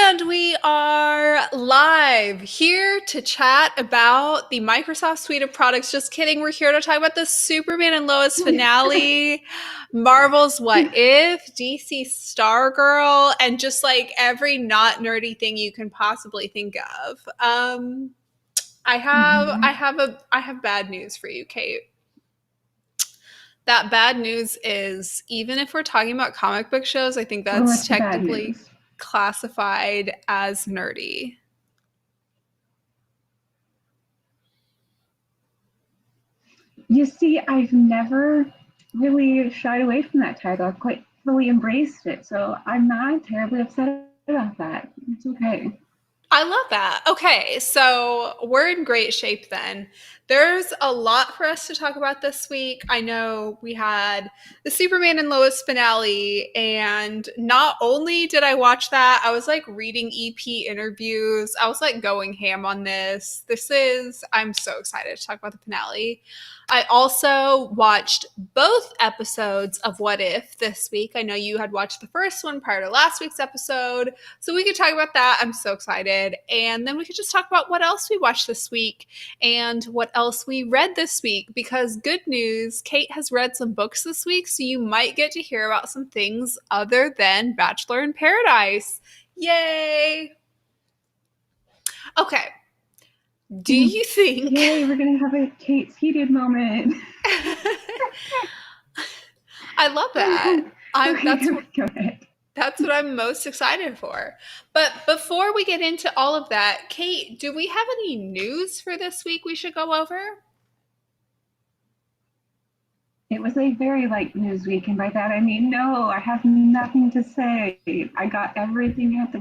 And we are live here to chat about the Microsoft suite of products. Just kidding. We're here to talk about the Superman and Lois finale, Marvel's What If, DC Stargirl, and just like every not nerdy thing you can possibly think of. I have bad news for you, Kate. That bad news is, even if we're talking about comic book shows, I think that's What's the bad technically news? classified as nerdy. You see, I've never really shied away from that title. I've quite fully embraced it, so I'm not terribly upset about that. It's okay. I love that. Okay, so we're in great shape then. There's a lot for us to talk about this week. I know we had the Superman and Lois finale, and not only did I watch that, I was like reading EP interviews. I was like going ham on this. I'm so excited to talk about the finale. I also watched both episodes of What If this week. I know you had watched the first one prior to last week's episode. So we could talk about that. I'm so excited. And then we could just talk about what else we watched this week and what else we read this week. Because good news, Kate has read some books this week. So you might get to hear about some things other than Bachelor in Paradise. Yay! Okay. Do you think. Yay, we're going to have a Kate's heated moment. I love that. Go ahead. That's what I'm most excited for. But before we get into all of that, Kate, do we have any news for this week we should go over? It was a very light news week, and by that I mean, no, I have nothing to say. I got everything out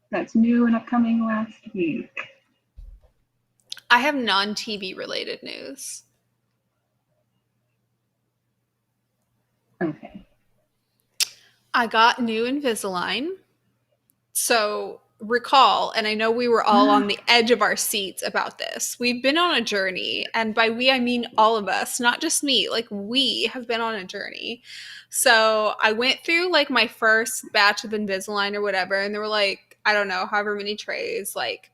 that's new and upcoming last week. I have non-TV related news. Okay. I got new Invisalign. So recall, and I know we were all on the edge of our seats about this. We've been on a journey, and by we I mean all of us, not just me. Like, we have been on a journey. So I went through like my first batch of Invisalign or whatever, and there were like, I don't know, however many trays, like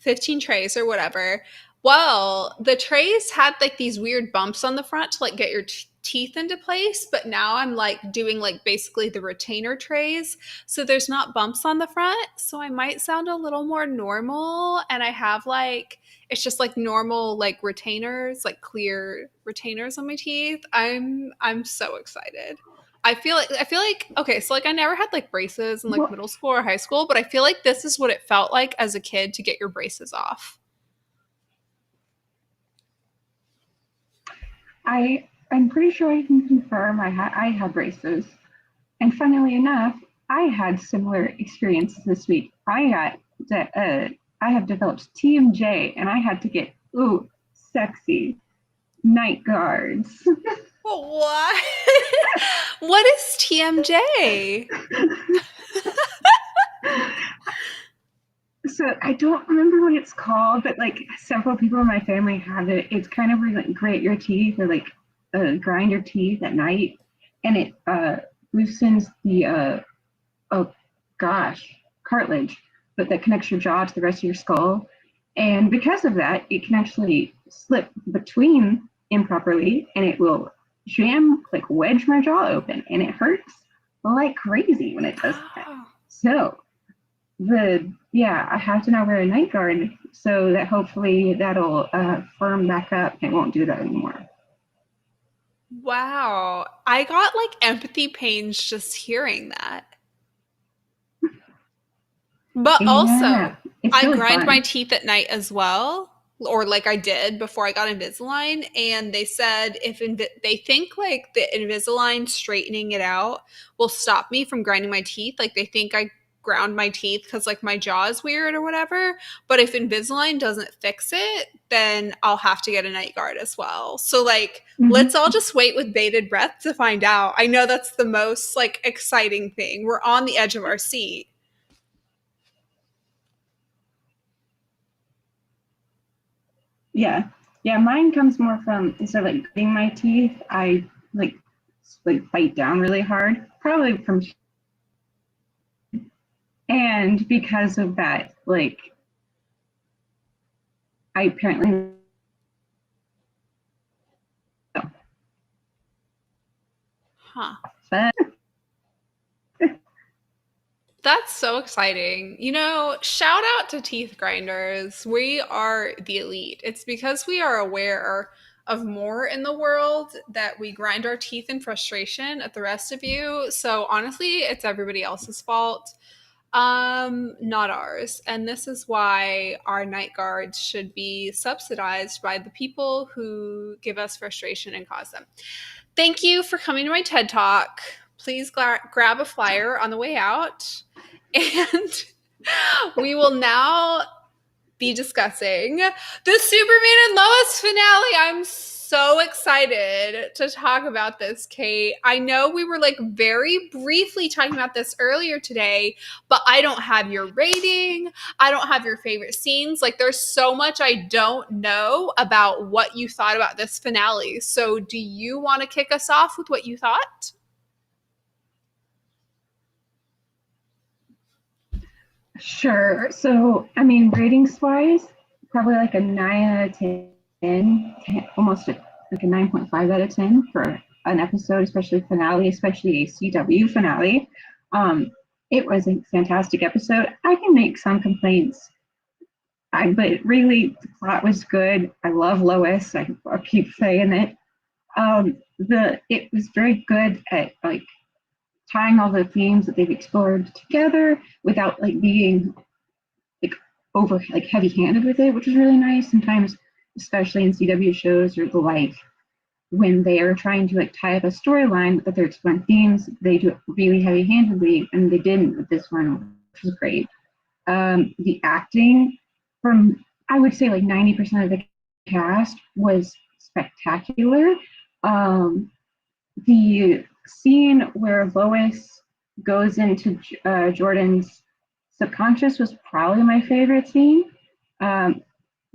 15 trays or whatever. Well, the trays had like these weird bumps on the front to like get your teeth into place, but now I'm like doing like basically the retainer trays, so there's not bumps on the front, so I might sound a little more normal. And I have like, it's just like normal like retainers, like clear retainers on my teeth. I'm so excited. I feel like okay, so like I never had like braces in like middle school or high school, but I feel like this is what it felt like as a kid to get your braces off. I'm pretty sure I can confirm I had braces. And funnily enough, I had similar experiences this week. I have developed TMJ, and I had to get sexy night guards. What? What is TMJ? So I don't remember what it's called, but like several people in my family have it. It's kind of where you like grate your teeth or like grind your teeth at night, and it loosens the cartilage, but that connects your jaw to the rest of your skull. And because of that, it can actually slip between improperly, and it will like wedge my jaw open, and it hurts like crazy when it does that. So I have to now wear a night guard so that hopefully that'll firm back up and it won't do that anymore. Wow. I got like empathy pains just hearing that. But also, I really grind fun. my teeth at night as well, or like I did before I got Invisalign. And they said they think like the Invisalign straightening it out will stop me from grinding my teeth. Like they think I ground my teeth because like my jaw is weird or whatever. But if Invisalign doesn't fix it, then I'll have to get a night guard as well. So like, let's all just wait with bated breath to find out. I know that's the most like exciting thing. We're on the edge of our seat. Yeah. Mine comes more from instead of like gritting my teeth, I like bite down really hard. Probably from And because of that, like, I apparently, Huh. but That's so exciting. Shout out to teeth grinders. We are the elite. It's because we are aware of more in the world that we grind our teeth in frustration at the rest of you. So honestly, it's everybody else's fault. Not ours. And this is why our night guards should be subsidized by the people who give us frustration and cause them. Thank you for coming to my TED Talk. Please grab a flyer on the way out. And we will now be discussing the Superman and Lois finale. I'm so excited to talk about this, Kate. I know we were like very briefly talking about this earlier today, but I don't have your rating. I don't have your favorite scenes. Like, there's so much I don't know about what you thought about this finale. So, do you want to kick us off with what you thought? sure. So, I mean, ratings wise, probably like a 9 out of 10, almost like a 9.5 out of 10 for an episode, especially finale, especially a CW finale. Um, it was a fantastic episode. I can make some complaints, but really, the plot was good. I love Lois. I keep saying it. It was very good at like tying all the themes that they've explored together without like being like over like heavy handed with it, which is really nice. Sometimes, especially in CW shows or the like, when they are trying to like tie up a storyline that they're exploring themes, they do it really heavy handedly, and they didn't with this one, which was great. The acting from I would say like 90% of the cast was spectacular. Um, the scene where Lois goes into Jordan's subconscious was probably my favorite scene, um,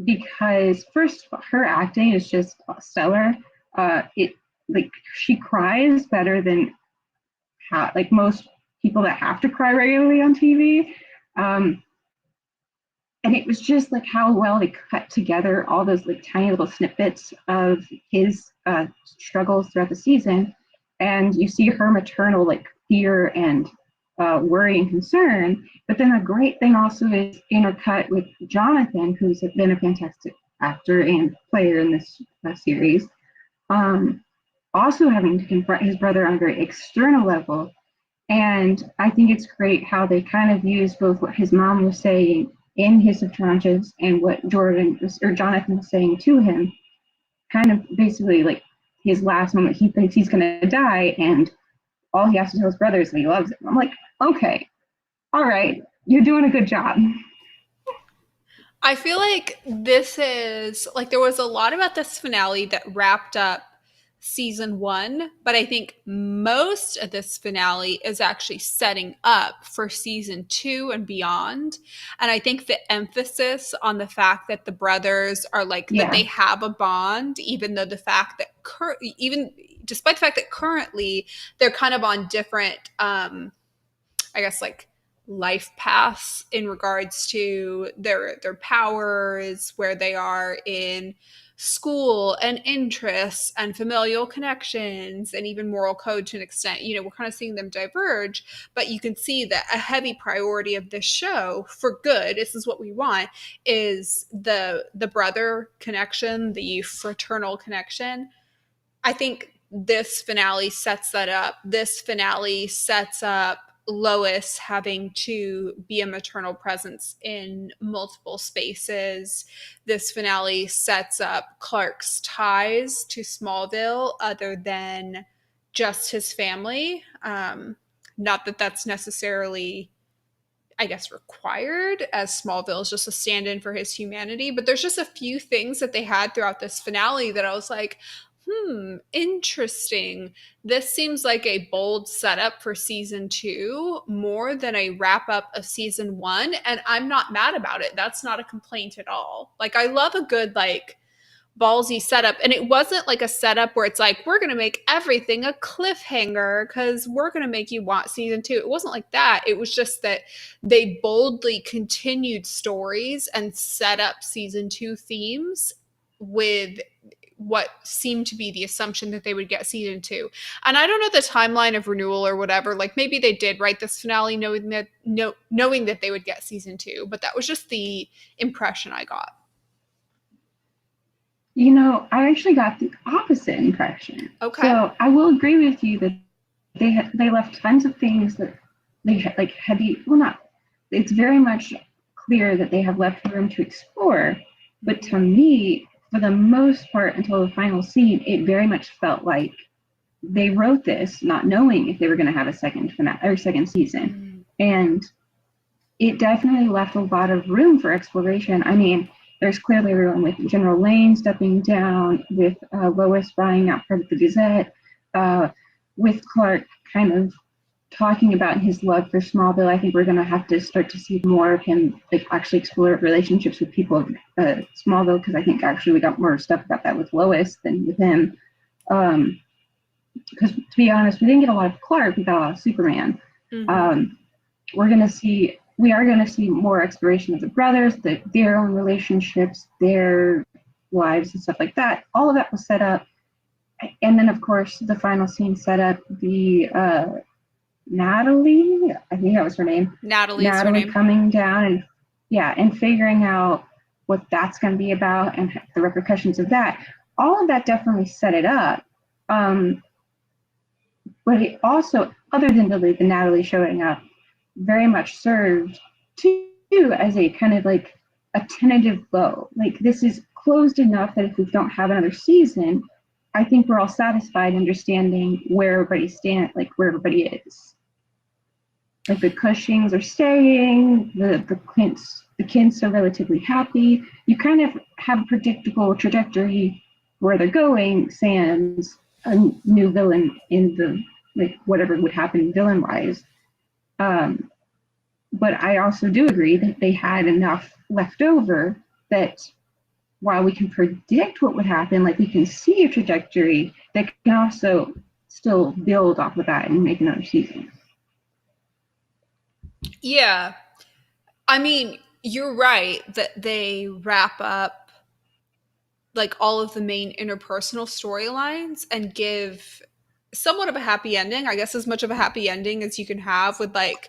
because first her acting is just stellar. It like she cries better than like most people that have to cry regularly on TV. Um, and it was just like how well they cut together all those like tiny little snippets of his struggles throughout the season, and you see her maternal like fear and worry and concern. But then the great thing also is intercut with Jonathan, who's been a fantastic actor and player in this series, um, also having to confront his brother on a very external level. And I think it's great how they kind of use both what his mom was saying in his subconscious and what Jordan or Jonathan was saying to him. Kind of basically like his last moment, he thinks he's going to die, and all he has to tell his brother is that he loves him. I'm like, okay, all right, you're doing a good job. I feel like this is like there was a lot about this finale that wrapped up season one, but I think most of this finale is actually setting up for season two and beyond. And I think the emphasis on the fact that the brothers are like that Yeah, they have a bond, even though the fact that even despite the fact that currently they're kind of on different I guess like life paths in regards to their powers, where they are in school and interests and familial connections and even moral code to an extent. We're kind of seeing them diverge, but you can see that a heavy priority of this show for good, this is what we want, is the brother connection, the fraternal connection. I think this finale sets that up. This finale sets up Lois having to be a maternal presence in multiple spaces. This finale sets up Clark's ties to Smallville, other than just his family. Not that that's necessarily, I guess, required, as Smallville is just a stand in for his humanity. But there's just a few things that they had throughout this finale that I was like, interesting. This seems like a bold setup for season two more than a wrap up of season one. And I'm not mad about it. That's not a complaint at all. Like, I love a good, like, ballsy setup. And it wasn't like a setup where it's like, we're going to make everything a cliffhanger because we're going to make you want season two. It wasn't like that. It was just that they boldly continued stories and set up season two themes with what seemed to be the assumption that they would get season two. And I don't know the timeline of renewal or whatever. Like maybe they did write this finale knowing that knowing that they would get season two, but that was just the impression I got. I actually got the opposite impression. Okay. So I will agree with you that they left tons of things that they had like heavy. Well, not. It's very much clear that they have left room to explore. But to me, for the most part, until the final scene, it very much felt like they wrote this not knowing if they were going to have a second finale or second season, and it definitely left a lot of room for exploration. I mean, there's clearly room with General Lane stepping down, with Lois buying out part of the Gazette, with Clark kind of talking about his love for Smallville. I think we're going to have to start to see more of him like actually explore relationships with people of Smallville, because I think actually we got more stuff about that with Lois than with him. Because to be honest, we didn't get a lot of Clark, we got a lot of Superman. We are going to see more exploration of the brothers, their own relationships, their lives and stuff like that. All of that was set up. And then, of course, the final scene set up the Natalie, I think that was her name. Natalie coming down and figuring out what that's going to be about and the repercussions of that. All of that definitely set it up. But it also, other than the Natalie showing up, very much served to as a kind of like a tentative bow. Like, this is closed enough that if we don't have another season, I think we're all satisfied understanding where everybody stands, like where everybody is. Like the Cushings are staying, the Kints are relatively happy. You kind of have a predictable trajectory where they're going, sans a new villain in the like whatever would happen villain wise. But I also do agree that they had enough left over that while we can predict what would happen, like we can see a trajectory that can also still build off of that and make another season. Yeah. I mean, you're right that they wrap up like all of the main interpersonal storylines and give somewhat of a happy ending. I guess as much of a happy ending as you can have with like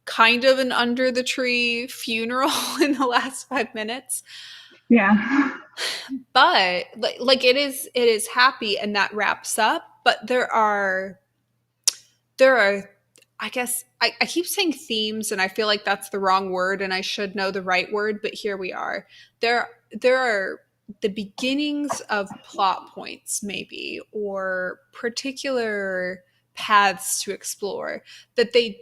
kind of an under the tree funeral in the last 5 minutes. Yeah. But like it is happy and that wraps up. But there are I guess I keep saying themes and I feel like that's the wrong word and I should know the right word, but here we are. There are the beginnings of plot points, maybe, or particular paths to explore that they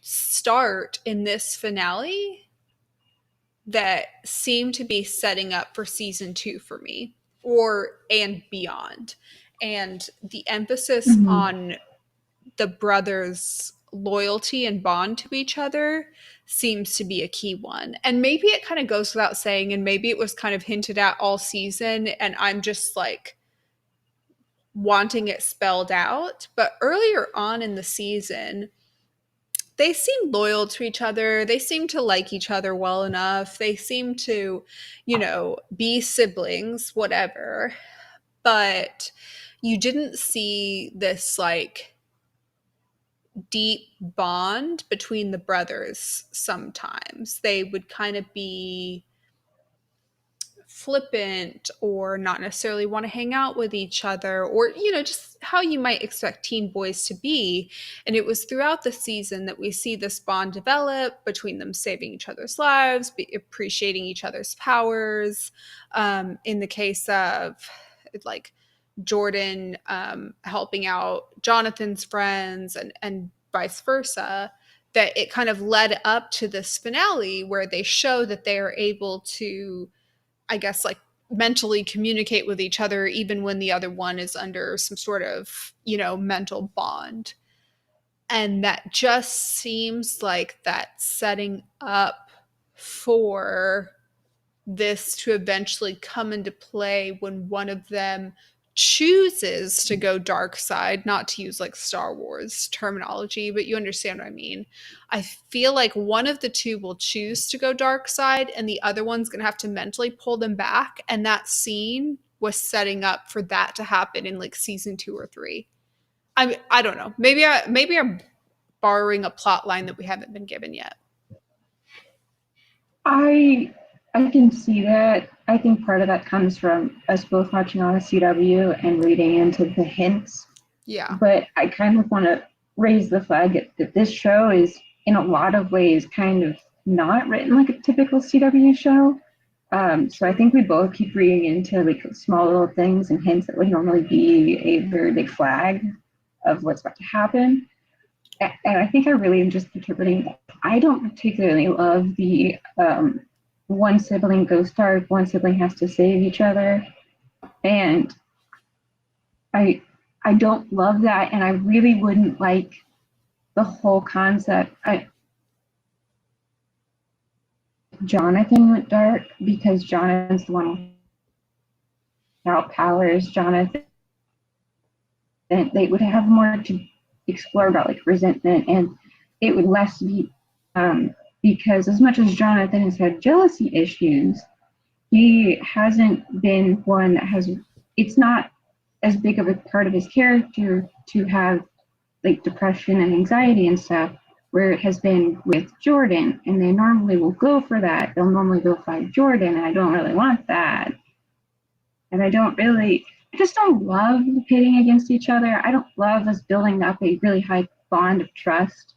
start in this finale that seem to be setting up for season two for me or and beyond. And the emphasis on the brothers' loyalty and bond to each other seems to be a key one. And maybe it kind of goes without saying, and maybe it was kind of hinted at all season, and I'm just like wanting it spelled out. But earlier on in the season, they seem loyal to each other. They seem to like each other well enough. They seem to, be siblings, whatever. But you didn't see this like deep bond between the brothers sometimes. They would kind of be flippant or not necessarily want to hang out with each other or just how you might expect teen boys to be. And it was throughout the season that we see this bond develop between them saving each other's lives, appreciating each other's powers. In the case of like Jordan helping out Jonathan's friends and vice versa, that it kind of led up to this finale where they show that they are able to, I guess, like mentally communicate with each other even when the other one is under some sort of, mental bond. And that just seems like that setting up for this to eventually come into play when one of them chooses to go dark side, not to use like Star Wars terminology, but you understand what I mean. I feel like one of the two will choose to go dark side and the other one's going to have to mentally pull them back, and that scene was setting up for that to happen in like season 2 or 3. I don't know. Maybe I'm borrowing a plot line that we haven't been given yet. I I can see that. I think part of that comes from us both watching on the CW and reading into the hints. Yeah. But I kind of want to raise the flag that this show is, in a lot of ways, kind of not written like a typical CW show. So I think we both keep reading into like small little things and hints that would normally be a very big flag of what's about to happen. And I think I really am just interpreting that. I don't particularly love the one sibling goes dark, one sibling has to save each other, and I I don't love that, and I really wouldn't like the whole concept. Jonathan went dark because Jonathan's the one without powers. Jonathan, they would have more to explore about like resentment, and it would less be because as much as Jonathan has had jealousy issues, he hasn't been one that has. It's not as big of a part of his character to have like depression and anxiety and stuff, where it has been with Jordan, and they normally will go for that. They'll normally go fight Jordan, and I don't really want that. And I just don't love pitting against each other. I don't love us building up a really high bond of trust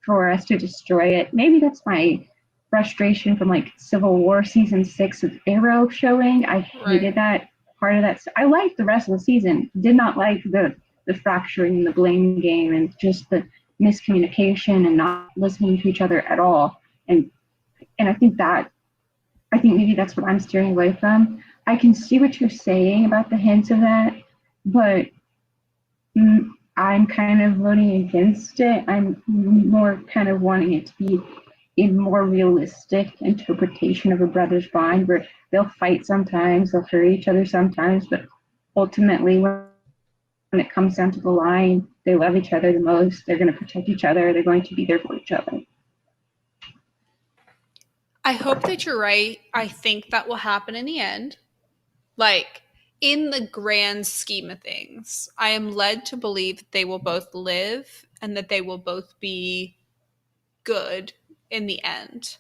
for us to destroy it. Maybe that's my frustration from like Civil War season 6 of Arrow showing. I hated that part of that. I liked the rest of the season. Did not like the fracturing and the blame game and just the miscommunication and not listening to each other at all. And I think maybe that's what I'm steering away from. I can see what you're saying about the hints of that, but I'm kind of voting against it. I'm more kind of wanting it to be a more realistic interpretation of a brother's bond where they'll fight sometimes, they'll hurt each other sometimes, but ultimately when it comes down to the line, they love each other the most, they're going to protect each other, they're going to be there for each other. I hope that you're right. I think that will happen in the end. Like, in the grand scheme of things, I am led to believe that they will both live and that they will both be good in the end.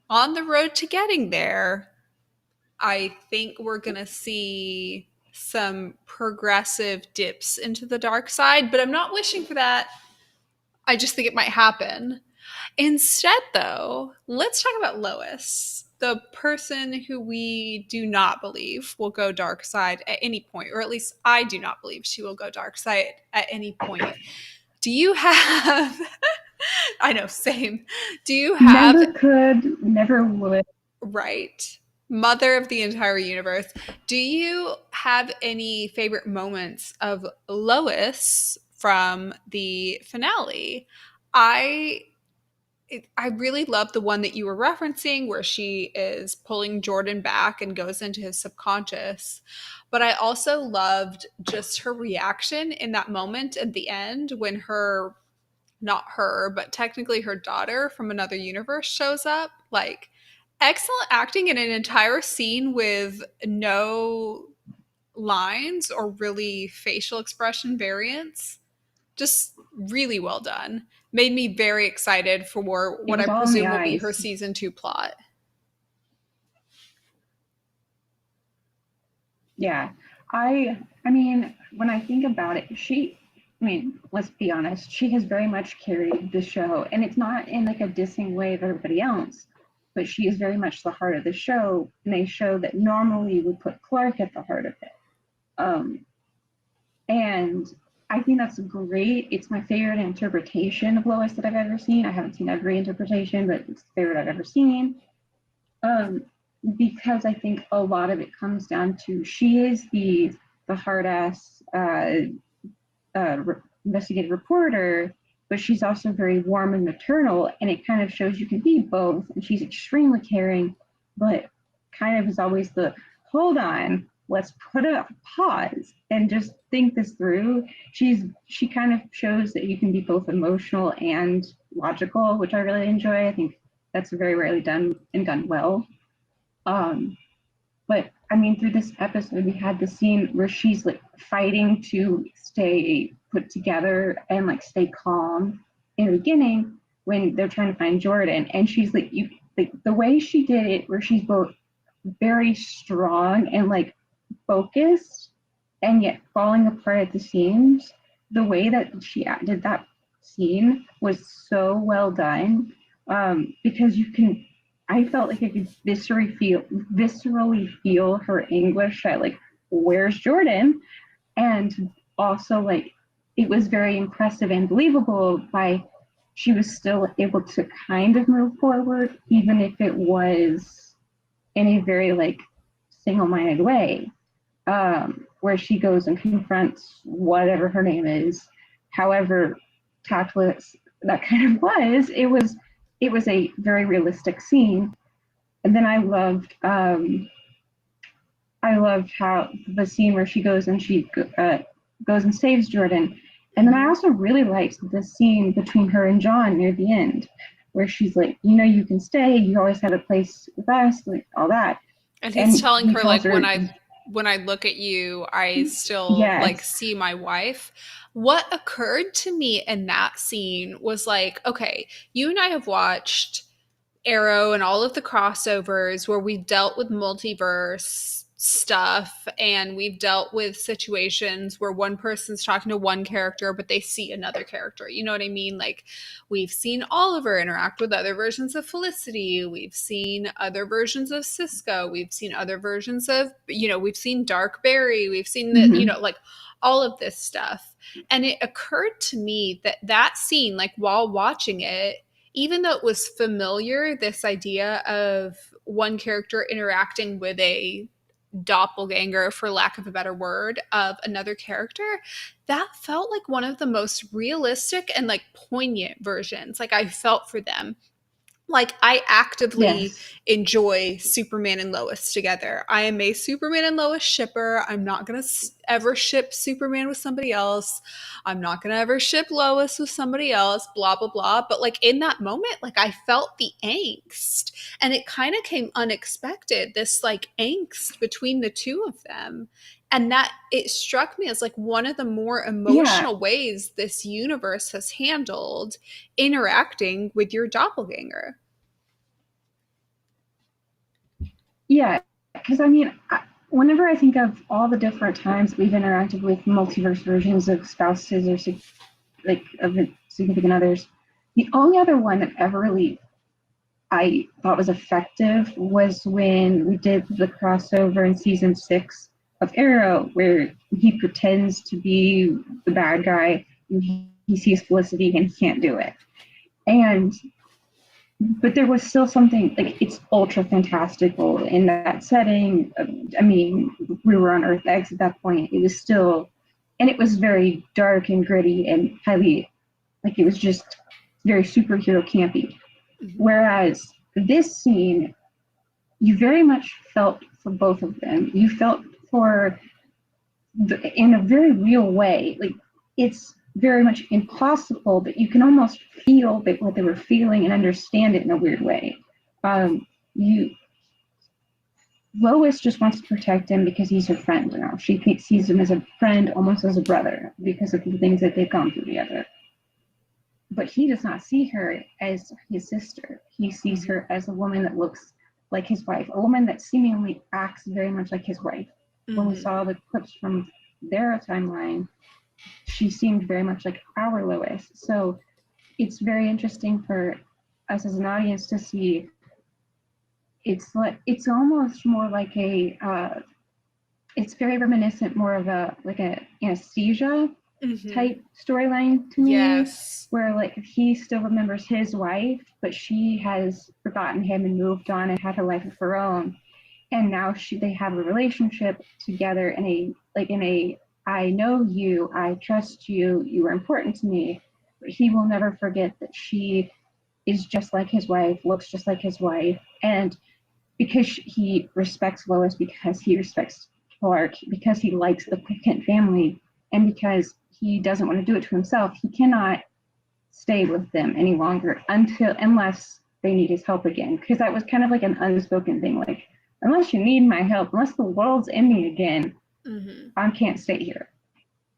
On the road to getting there, I think we're going to see some progressive dips into the dark side, but I'm not wishing for that. I just think it might happen. Instead, though, let's talk about Lois, the person who we do not believe will go dark side at any point, or at least I do not believe she will go dark side at any point. Do you have I know, same. Do you have Never could, never would. right, mother of the entire universe, do you have any favorite moments of Lois from the finale? I I really love the one that you were referencing where she is pulling Jordan back and goes into his subconscious. But I also loved just her reaction in that moment at the end when her, not her, but technically her daughter from another universe shows up. Like, excellent acting in an entire scene with no lines or really facial expression variance. Just really well done. Made me very excited for It what I was all in the presume will be her eyes. season 2 plot. Yeah. I mean, when I think about it, I mean, let's be honest, she has very much carried the show, and it's not in like a dissing way of everybody else, but she is very much the heart of the show, and a show that normally would put Clark at the heart of it. Um, and I think that's great. It's my favorite interpretation of Lois that I've ever seen. I haven't seen every interpretation, but it's the favorite I've ever seen. Um, because I think a lot of it comes down to she is the hard ass investigative reporter, but she's also very warm and maternal, and it kind of shows you can be both. And she's extremely caring, but kind of is always the hold on, let's put a pause and just think this through. She kind of shows that you can be both emotional and logical, which I really enjoy. I think that's very rarely done and done well. Um, but I mean, through this episode, we had the scene where she's like fighting to stay put together and like stay calm in the beginning when they're trying to find Jordan, and she's like, you like the way she did it, where she's both very strong and like focused, and yet falling apart at the seams. The way that she did that scene was so well done, because you can I felt like I could viscerally feel her anguish at like, where's Jordan? And also like it was very impressive and believable by she was still able to kind of move forward, even if it was in a very like single-minded way. Where she goes and confronts whatever her name is, however tactless that kind of was. It was a very realistic scene. And then I loved how the scene where she goes and she goes and saves Jordan. And then I also really liked the scene between her and John near the end, where she's like, you can stay. You always have a place with us, like all that. And he's telling he her tells like, her, when I look at you, I still like yes, see my wife. What occurred to me in that scene was like, okay, you and I have watched Arrow and all of the crossovers where we've dealt with multiverse stuff, and we've dealt with situations where one person's talking to one character but they see another character. You know what I mean? Like, we've seen Oliver interact with other versions of Felicity, we've seen other versions of Cisco, we've seen other versions of, we've seen Dark Barry, we've seen the, mm-hmm. like all of this stuff. And it occurred to me that that scene, like while watching it, even though it was familiar, this idea of one character interacting with a doppelganger, for lack of a better word, of another character, that felt like one of the most realistic and like poignant versions. Like, I felt for them. Like, I actively Yes. enjoy Superman and Lois together. I am a Superman and Lois shipper. I'm not going to ever ship Superman with somebody else. I'm not going to ever ship Lois with somebody else, blah, blah, blah. But like in that moment, like I felt the angst, and it kind of came unexpected, this like angst between the two of them. And that it struck me as like one of the more Yeah. emotional ways this universe has handled interacting with your doppelganger. Yeah. Because I mean, whenever I think of all the different times we've interacted with multiverse versions of spouses or like of significant others, the only other one that ever really I thought was effective was when we did the crossover in season 6 of Arrow, where he pretends to be the bad guy and he sees Felicity and he can't do it. And but there was still something like it's ultra fantastical in that setting. I mean, we were on Earth X at that point. It was still, and it was very dark and gritty and highly, like it was just very superhero campy. Mm-hmm. Whereas this scene, you very much felt for both of them. You felt for in a very real way. Like it's very much impossible, but you can almost feel that what they were feeling and understand it in a weird way. You Lois just wants to protect him because he's her friend now. She sees him as a friend, almost as a brother, because of the things that they've gone through together. But he does not see her as his sister. He sees her as a woman that looks like his wife, a woman that seemingly acts very much like his wife. Mm-hmm. When we saw the clips from their timeline, she seemed very much like our Lois. So it's very interesting for us as an audience to see. It's almost more like it's very reminiscent, more of a like a anesthesia mm-hmm. type storyline to me. Yes. Where like he still remembers his wife, but she has forgotten him and moved on and had her life of her own. And now they have a relationship together in a I know you, I trust you, you are important to me. But he will never forget that she is just like his wife, looks just like his wife. And because he respects Lois, because he respects Clark, because he likes the Kent family, and because he doesn't want to do it to himself, he cannot stay with them any longer unless they need his help again. Because that was kind of like an unspoken thing, like, unless you need my help, unless the world's ending again, I can't stay here.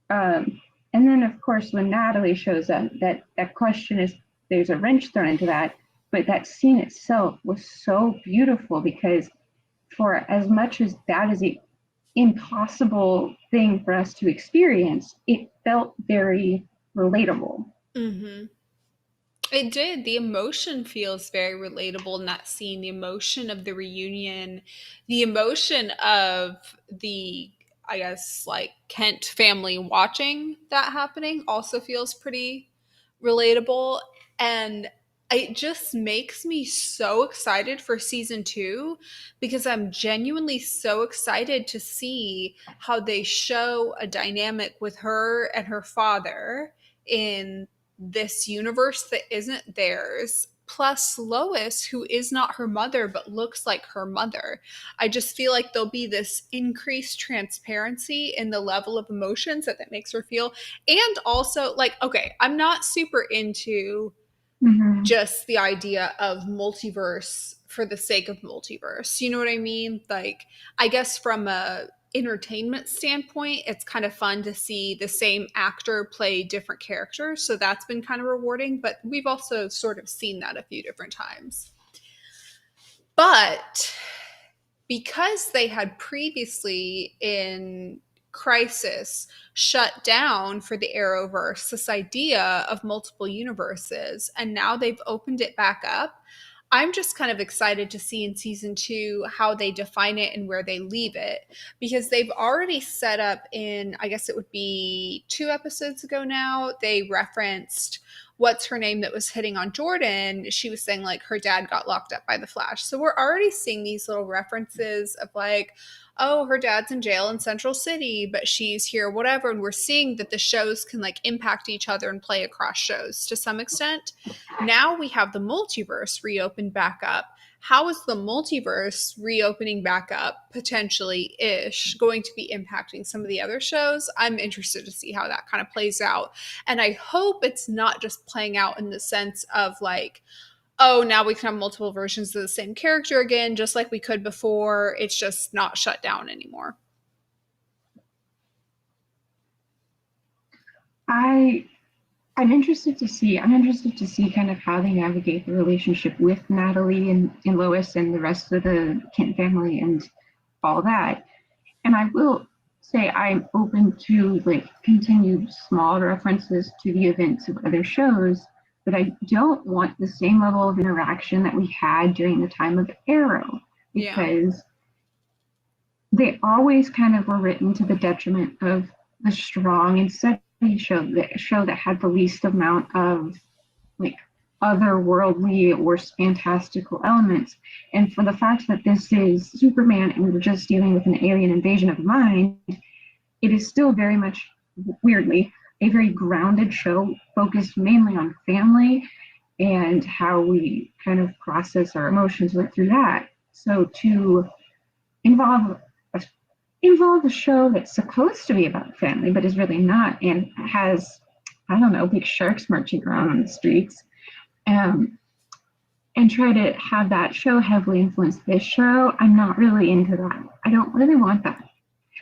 And then, of course, when Natalie shows up, that question is, there's a wrench thrown into that. But that scene itself was so beautiful because, for as much as that is an impossible thing for us to experience, it felt very relatable. Mm-hmm. It did. The emotion feels very relatable in that scene. The emotion of the reunion, the emotion of the, I guess, like Kent family watching that happening also feels pretty relatable. And it just makes me so excited for season two because I'm genuinely so excited to see how they show a dynamic with her and her father in this universe that isn't theirs, plus Lois, who is not her mother but looks like her mother. I just feel like there'll be this increased transparency in the level of emotions that makes her feel. And also, like, okay, I'm not super into Mm-hmm. just the idea of multiverse for the sake of multiverse. You know what I mean? Like, I guess from a entertainment standpoint, it's kind of fun to see the same actor play different characters. So that's been kind of rewarding, but we've also sort of seen that a few different times. But because they had previously in Crisis shut down for the Arrowverse this idea of multiple universes, and now they've opened it back up. I'm just kind of excited to see in season two how they define it and where they leave it because they've already set up in, I guess it would be 2 episodes ago now, they referenced what's her name that was hitting on Jordan. She was saying like her dad got locked up by the Flash. So we're already seeing these little references of like, oh, her dad's in jail in Central City, but she's here, whatever. And we're seeing that the shows can like impact each other and play across shows to some extent. Now we have the multiverse reopened back up. How is the multiverse reopening back up, potentially ish, going to be impacting some of the other shows? I'm interested to see how that kind of plays out. And I hope it's not just playing out in the sense of like, oh, now we can have multiple versions of the same character again, just like we could before. It's just not shut down anymore. I I'm interested to see. I'm interested to see kind of how they navigate the relationship with Natalie and Lois and the rest of the Kent family and all that. And I will say I'm open to like continued small references to the events of other shows, but I don't want the same level of interaction that we had during the time of Arrow Yeah. because they always kind of were written to the detriment of the strong and steady show that had the least amount of like otherworldly or fantastical elements. And for the fact that this is Superman and we're just dealing with an alien invasion of the mind, it is still very much, weirdly, a very grounded show focused mainly on family and how we kind of process our emotions through that. So to involve a, involve a show that's supposed to be about family but is really not and has, I don't know, big sharks marching around on the streets, um, and try to have that show heavily influence this show, I'm not really into that. I don't really want that.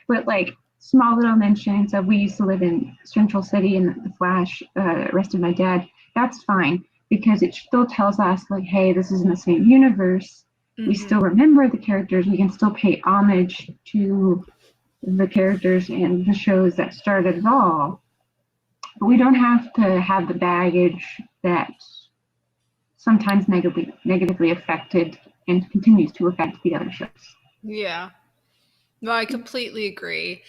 But like small little mentions of we used to live in Central City and the Flash arrested my dad, that's fine because it still tells us like, hey, this is in the same universe. We Mm-hmm. still remember the characters. We can still pay homage to the characters and the shows that started it all. But we don't have to have the baggage that sometimes negatively affected and continues to affect the other shows. Yeah. No, I completely agree.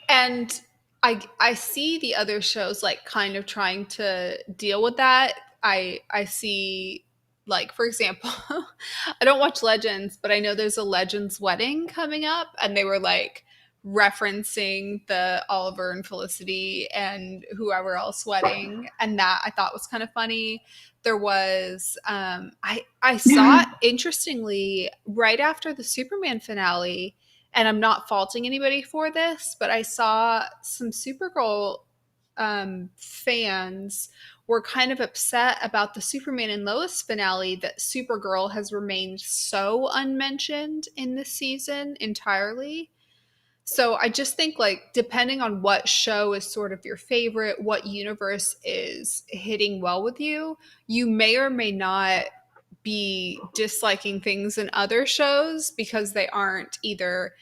And I see the other shows like kind of trying to deal with that. I see like for example, I don't watch Legends, but I know there's a Legends wedding coming up and they were like referencing the Oliver and Felicity and whoever else wedding, and that I thought was kind of funny. There was I saw it interestingly right after the Superman finale, and I'm not faulting anybody for this, but I saw some Supergirl fans were kind of upset about the Superman and Lois finale that Supergirl has remained so unmentioned in this season entirely. So I just think like depending on what show is sort of your favorite, what universe is hitting well with you, you may or may not be disliking things in other shows because they aren't either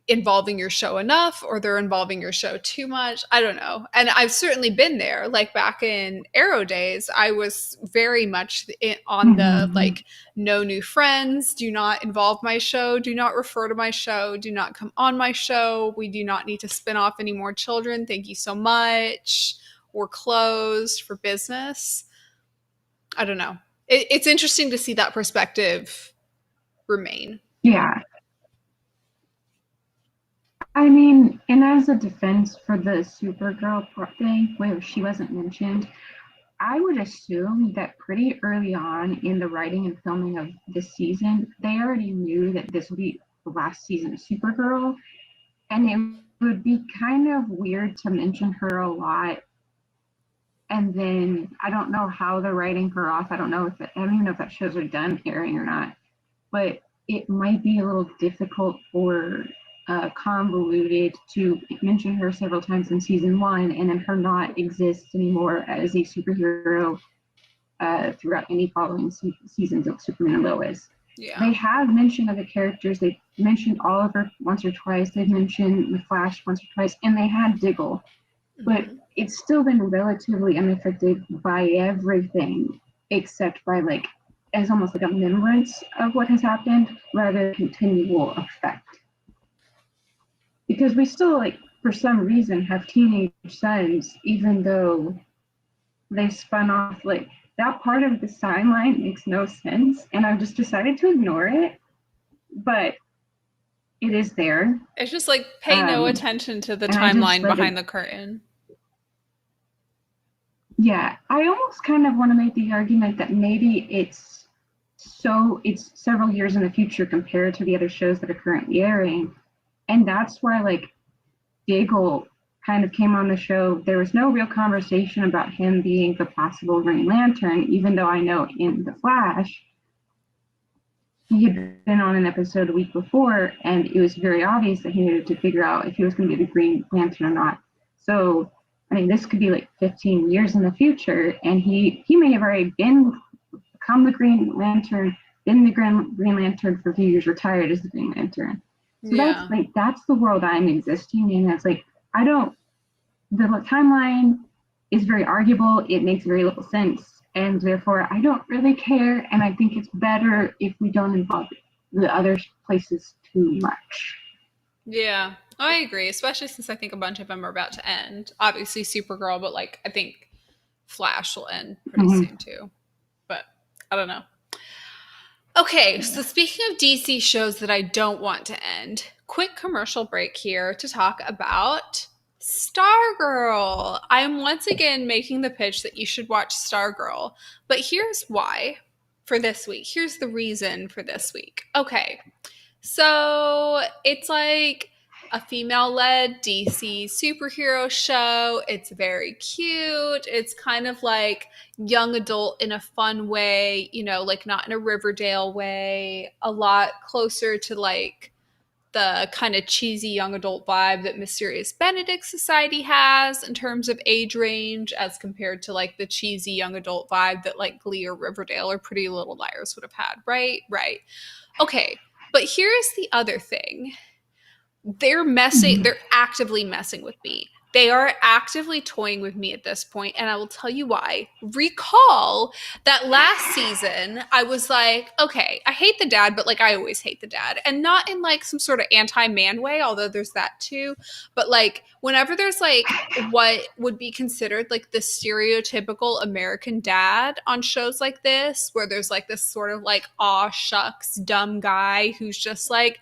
involving your show enough or they're involving your show too much. I don't know. And I've certainly been there. Like back in Arrow days, I was very much on the like, no new friends, do not involve my show, do not refer to my show, do not come on my show. We do not need to spin off any more children. Thank you so much. We're closed for business. I don't know. It's interesting to see that perspective remain. Yeah. I mean, and as a defense for the Supergirl thing, where she wasn't mentioned, I would assume that pretty early on in the writing and filming of this season, they already knew that this would be the last season of Supergirl, and it would be kind of weird to mention her a lot. And then I don't know how they're writing her off. I don't even know if that shows are done airing or not, but it might be a little difficult or convoluted to mention her several times in season 1 and then her not exist anymore as a superhero throughout any following seasons of Superman and Lois. Yeah. They have mention of the characters. They mentioned Oliver once or twice. They've mentioned the Flash once or twice, and they had Diggle. But it's still been relatively unaffected by everything except by like as almost like a remembrance of what has happened rather than continual effect. Because we still, like, for some reason, have teenage sons, even though they spun off, like, that part of the timeline makes no sense, and I've just decided to ignore it, but it is there. It's just like pay no attention to the timeline behind the curtain. Yeah, I almost kind of want to make the argument that maybe it's several years in the future compared to the other shows that are currently airing. And that's why, like, Diggle kind of came on the show. There was no real conversation about him being the possible Green Lantern, even though I know in The Flash, he had been on an episode a week before, and it was very obvious that he needed to figure out if he was going to be the Green Lantern or not. So, I mean, this could be like 15 years in the future, and he may have already become the Green Lantern, been the Green Lantern for a few years, retired as the Green Lantern. So that's the world I'm existing in. It's like, the timeline is very arguable. It makes very little sense. And therefore, I don't really care. And I think it's better if we don't involve the other places too much. Yeah, I agree, especially since I think a bunch of them are about to end. Obviously, Supergirl, but like I think Flash will end pretty soon too. But I don't know. Okay, so speaking of DC shows that I don't want to end, quick commercial break here to talk about Stargirl. I am once again making the pitch that you should watch Stargirl, but here's why for this week. Here's the reason for this week. Okay, so it's like a female-led DC superhero show. It's very cute. It's kind of like young adult in a fun way, you know, like not in a Riverdale way, a lot closer to like the kind of cheesy young adult vibe that Mysterious Benedict Society has in terms of age range as compared to like the cheesy young adult vibe that like Glee or Riverdale or Pretty Little Liars would have had, right? Right. Okay, but here's the other thing. They're actively messing with me. They are actively toying with me at this point, and I will tell you why. Recall that last season, I was like, okay, I hate the dad, but like I always hate the dad. And not in like some sort of anti-man way, although there's that too. But like whenever there's like what would be considered like the stereotypical American dad on shows like this, where there's like this sort of like aw shucks dumb guy who's just like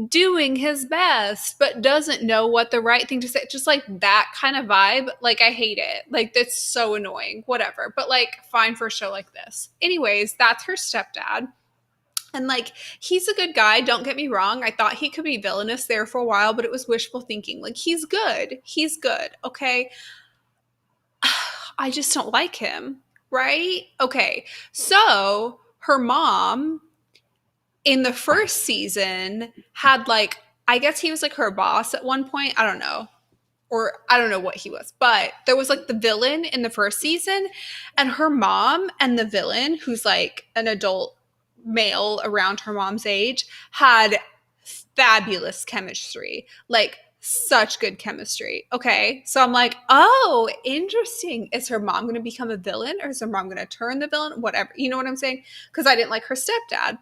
doing his best, but doesn't know what the right thing to say. Just like that kind of vibe. Like, I hate it. Like, that's so annoying. Whatever. But like, fine for a show like this. Anyways, that's her stepdad. And like, he's a good guy. Don't get me wrong. I thought he could be villainous there for a while, but it was wishful thinking. Like, he's good. He's good. Okay. I just don't like him. Right? Okay. So her mom in the first season had like, I guess he was like her boss at one point. I don't know. Or I don't know what he was, but there was like the villain in the first season, and her mom and the villain, who's like an adult male around her mom's age, had fabulous chemistry. Like, such good chemistry. Okay. So I'm like, oh, interesting. Is her mom going to become a villain, or is her mom going to turn the villain? Whatever. You know what I'm saying? Because I didn't like her stepdad.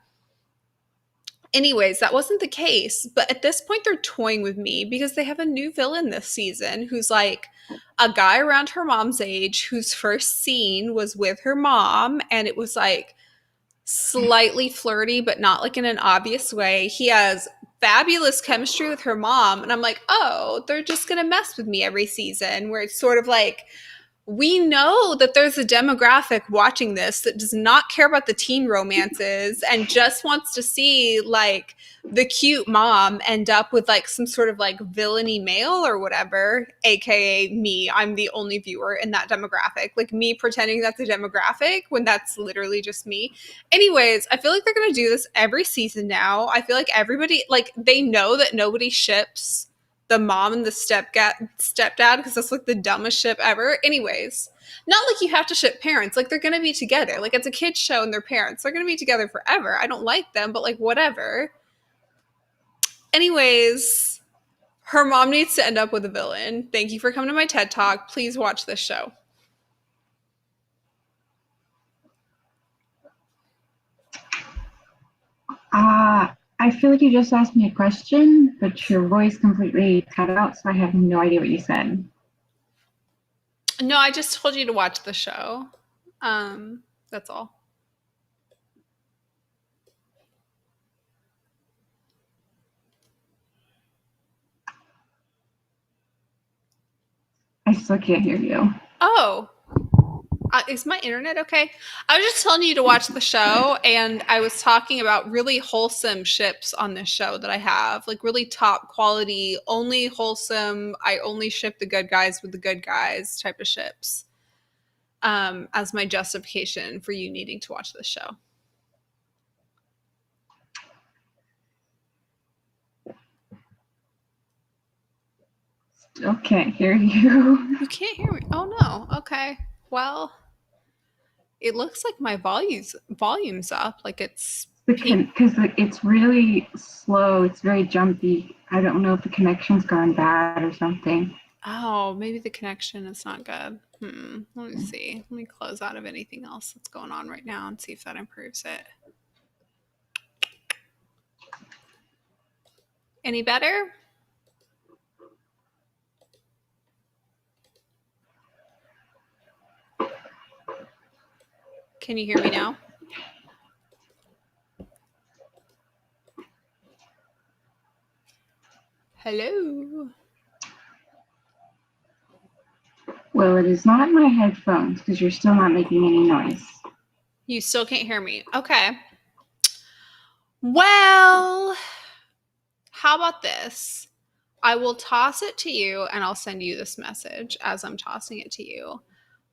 Anyways, that wasn't the case. But at this point, they're toying with me because they have a new villain this season who's like a guy around her mom's age whose first scene was with her mom. And it was like slightly flirty, but not like in an obvious way. He has fabulous chemistry with her mom. And I'm like, oh, they're just going to mess with me every season, where it's sort of like, we know that there's a demographic watching this that does not care about the teen romances and just wants to see like the cute mom end up with like some sort of like villainy male or whatever, aka me. I'm the only viewer in that demographic. Like, me pretending that's a demographic when that's literally just me. Anyways, I feel like they're going to do this every season now. I feel like everybody, like, they know that nobody ships the mom and the stepdad, because that's like the dumbest ship ever. Anyways, not like you have to ship parents. Like, they're gonna be together. Like, it's a kid's show and their parents. They're gonna be together forever. I don't like them, but like, whatever. Anyways, her mom needs to end up with a villain. Thank you for coming to my TED Talk. Please watch this show. I feel like you just asked me a question, but your voice completely cut out, so I have no idea what you said. No, I just told you to watch the show. That's all. I still can't hear you. Oh, is my internet okay? I was just telling you to watch the show, and I was talking about really wholesome ships on this show that I have, like really top quality, only wholesome. I only ship the good guys with the good guys type of ships, as my justification for you needing to watch this show. Still can't hear you. You can't hear me? Oh no. Okay. Well, it looks like my volume's up. Like, it's Because it's really slow. It's very jumpy. I don't know if the connection's gone bad or something. oh, maybe the connection is not good. Let me see. Let me close out of anything else that's going on right now and see if that improves it. Any better? Can you hear me now? Hello? Well, it is not my headphones, because you're still not making any noise. You still can't hear me. Okay. Well, how about this? I will toss it to you, and I'll send you this message as I'm tossing it to you,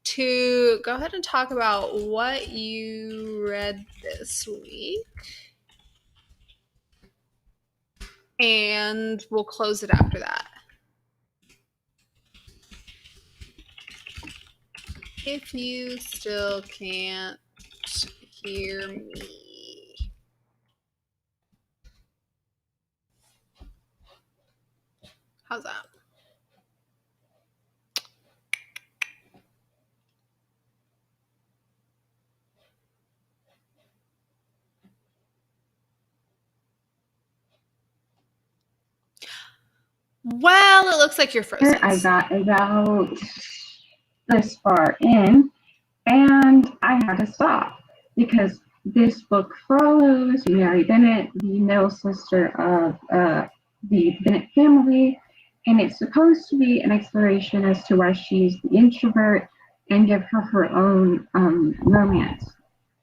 to go ahead and talk about what you read this week. And we'll close it after that. If you still can't hear me. How's that? Well, it looks like you're frozen. I got about this far in, and I had to stop because this book follows Mary Bennett, the middle sister of the Bennett family, and it's supposed to be an exploration as to why she's the introvert and give her her own romance.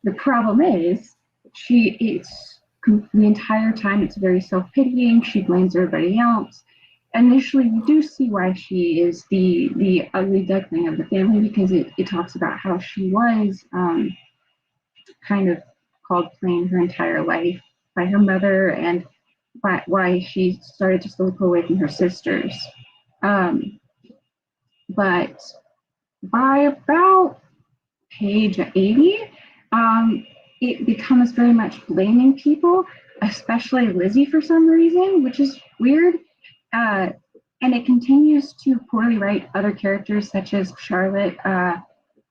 The problem is, it's the entire time it's very self-pitying. She blames everybody else. Initially, you do see why she is the ugly duckling of the family, because it talks about how she was kind of called plain her entire life by her mother, and why she started to slowly pull away from her sisters. Um, but by about page 80, it becomes very much blaming people, especially Lizzie for some reason, which is weird. Uh, and it continues to poorly write other characters such as Charlotte.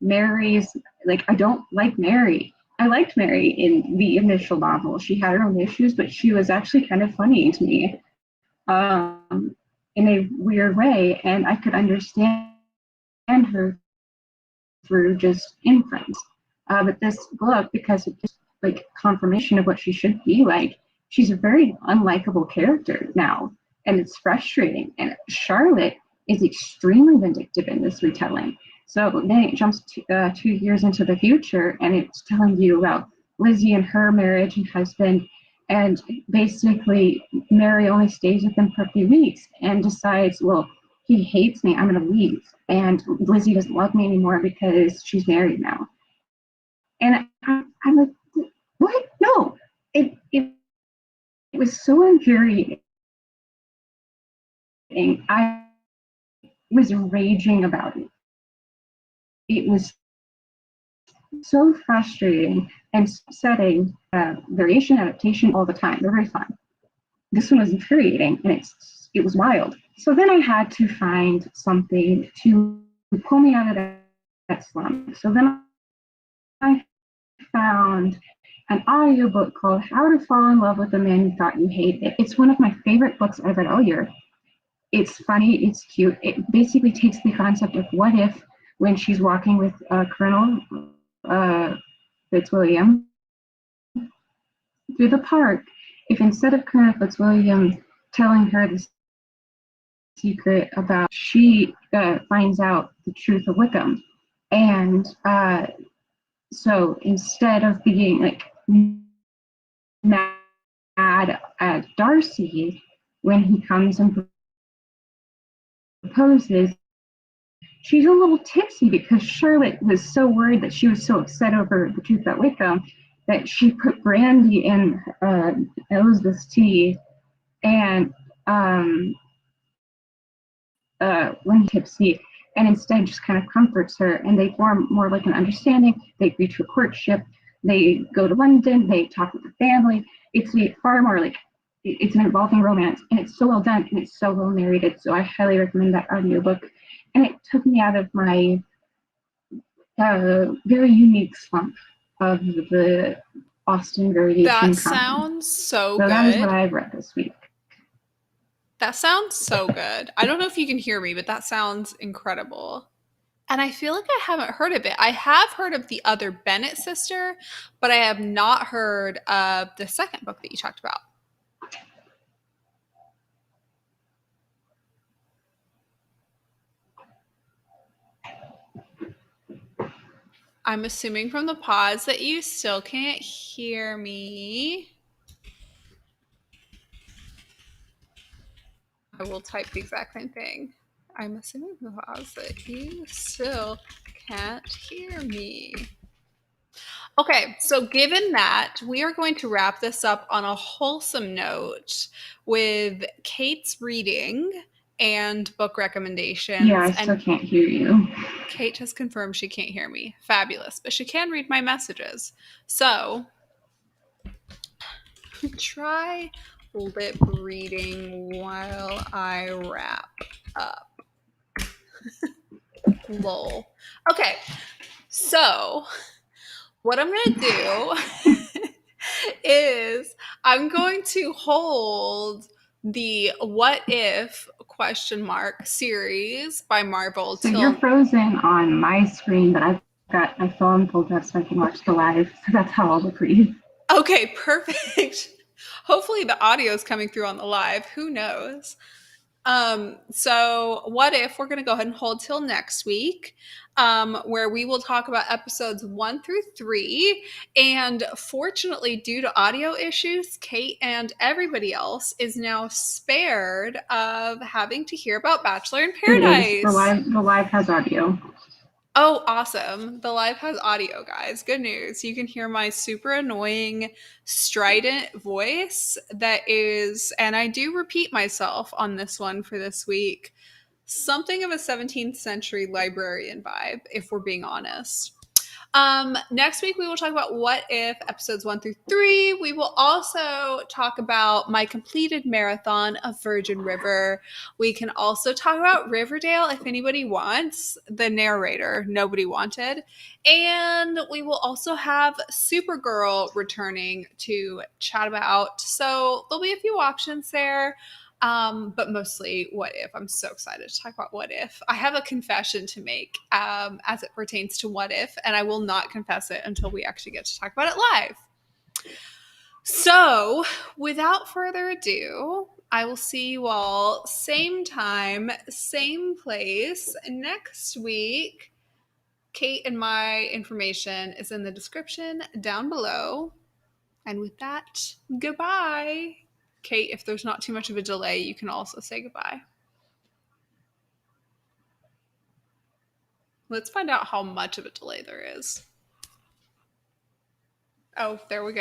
Mary's, like, I don't like Mary. I liked Mary in the initial novel. She had her own issues, but she was actually kind of funny to me, in a weird way, and I could understand her through just inference. But this book, because it's just like confirmation of what she should be like, she's a very unlikable character now, and it's frustrating. And Charlotte is extremely vindictive in this retelling. So then it jumps 2 years into the future, and it's telling you about Lizzie and her marriage and husband. And basically, Mary only stays with him for a few weeks and decides, well, he hates me, I'm going to leave. And Lizzie doesn't love me anymore because she's married now. And I'm like, what? No. It was so infuriating. I was raging about it. It was so frustrating and upsetting. Variation, adaptation, all the time. They're very fun. This one was infuriating, and it was wild. So then I had to find something to pull me out of that slump. So then I found an audiobook called How to Fall in Love with a Man You Thought You Hated. It's one of my favorite books I've read all year. It's funny, it's cute. It basically takes the concept of what if, when she's walking with Colonel Fitzwilliam through the park, if instead of Colonel Fitzwilliam telling her the secret about, she finds out the truth of Wickham. And so instead of being like mad at Darcy when he comes and proposes, she's a little tipsy because Charlotte was so worried that she was so upset over the truth about Wickham that she put brandy in Elizabeth's tea, and when tipsy, and instead just kind of comforts her, and they form more like an understanding. They agree to a courtship. They go to London. They talk with the family. It's far more like it's an involving romance, and it's so well done, and it's so well narrated. So I highly recommend that audiobook. And it took me out of my very unique slump of the Austen That variation common. sounds so So that is what good. I've read this week. That sounds so good. I don't know if you can hear me, but that sounds incredible. And I feel like I haven't heard of it. I have heard of the other Bennett sister, but I have not heard of the second book that you talked about. I'm assuming from the pause that you still can't hear me. I will type the exact same thing. I'm assuming from the pause that you still can't hear me. Okay, so given that, we are going to wrap this up on a wholesome note with Kate's reading and book Yeah, recommendations. I still And can't hear you. Kate has confirmed she can't hear me. Fabulous. But she can read my messages. So try lip reading while I wrap up. Lol. Okay, so what I'm going to do is I'm going to hold the What If question mark series by Marvel So you're till frozen on my screen, but I've got my phone pulled up so I can watch the live. So that's how I'll look read. Okay, perfect. Hopefully the audio is coming through on the live. Who knows? So what if we're going to go ahead and hold till next week, where we will talk about episodes 1 through 3. And fortunately, due to audio issues, Kate and everybody else is now spared of having to hear about Bachelor in It is Paradise. the live has audio. Oh, awesome. The live has audio, guys. Good news. You can hear my super annoying, strident voice that is, and I do repeat myself on this one for this week, something of a 17th century librarian vibe, if we're being honest. Next week, we will talk about What If episodes 1 through 3. We will also talk about my completed marathon of Virgin River. We can also talk about Riverdale if anybody wants. The narrator, nobody wanted. And we will also have Supergirl returning to chat about. So there'll be a few options there. But mostly What If. I'm so excited to talk about What If. I have a confession to make as it pertains to What If, and I will not confess it until we actually get to talk about it live. So, without further ado, I will see you all same time, same place next week. Kate and my information is in the description down below. And with that, goodbye. Kate, if there's not too much of a delay, you can also say goodbye. Let's find out how much of a delay there is. Oh, there we go.